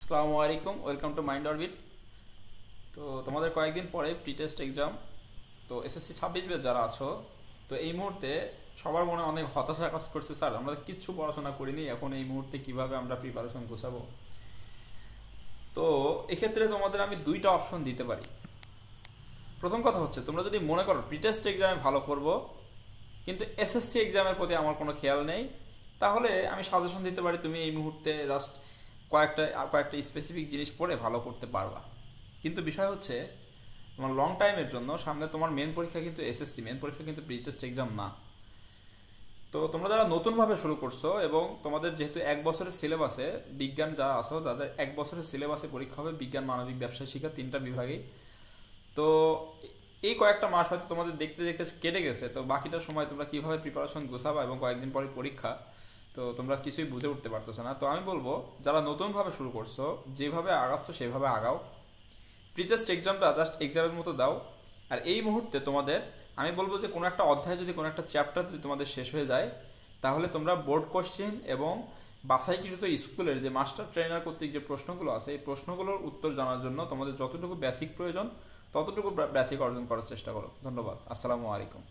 আসসালামু আলাইকুম, welcome to mind orbit. তো তোমাদের কয়েকদিন পরে প্রি টেস্ট এক্সাম। তো এসএসসি 26 ব্যাচ যারা আছো, তো এই মুহূর্তে সবার মনে অনেক হতাশা কাজ করছে। স্যার, আমরা কিচ্ছু পড়াশোনা করিনি, এখন এই মুহূর্তে কিভাবে আমরা প্রিপারেশন গোছাবো? তো এক্ষেত্রে তোমাদের আমি দুইটা অপশন দিতে পারি। প্রথম কথা হচ্ছে, তোমরা যদি মনে করো প্রি টেস্ট এক্সামে ভালো করব কিন্তু এসএসসি এক্সামের প্রতি আমার কোনো খেয়াল নেই, তাহলে আমি সাজেশন দিতে পারি তুমি এই মুহূর্তে জাস্ট কয়েকটা কয়েকটা স্পেসিফিক জিনিস পড়ে ভালো করতে পারবা। কিন্তু বিষয় হচ্ছে, তোমার লং টাইমের জন্য সামনে তোমার মেন পরীক্ষা কিন্তু এসএসসি, মেন পরীক্ষা কিন্তু প্রি টেস্ট এক্সাম না। তো তোমরা যারা নতুনভাবে শুরু করছো এবং তোমাদের যেহেতু এক বছরের সিলেবাসে বিজ্ঞান যারা আছো তাদের এক বছরের সিলেবাসে পরীক্ষা হবে বিজ্ঞান, মানবিক, ব্যবসায় শিক্ষা, তিনটা বিভাগেই। তো এই কয়েকটা মাস হয়তো তোমাদের দেখতে দেখতে কেটে গেছে, তো বাকিটা সময় তোমরা কিভাবে প্রিপারেশন গোছাবা এবং কয়েকদিন পরে পরীক্ষা, তো তোমরা কিছুই বুঝে উঠতে পারতেছো না। তো আমি বলবো, যারা নতুনভাবে শুরু করছো যেভাবে আগাচ্ছ সেভাবে আগাও, প্রি টেস্ট এক্সামটা জাস্ট এক্সামের মতো দাও। আর এই মুহূর্তে তোমাদের আমি বলবো যে কোনো একটা অধ্যায় যদি, কোনো একটা চ্যাপ্টার যদি তোমাদের শেষ হয়ে যায়, তাহলে তোমরা বোর্ড কোশ্চেন এবং বাছাইকৃত স্কুলের যে মাস্টার ট্রেনার কর্তৃক যে প্রশ্নগুলো আছে এই প্রশ্নগুলোর উত্তর জানার জন্য তোমাদের যতটুকু বেসিক প্রয়োজন ততটুকু বেসিক অর্জন করার চেষ্টা করো। ধন্যবাদ। আসসালামু আলাইকুম।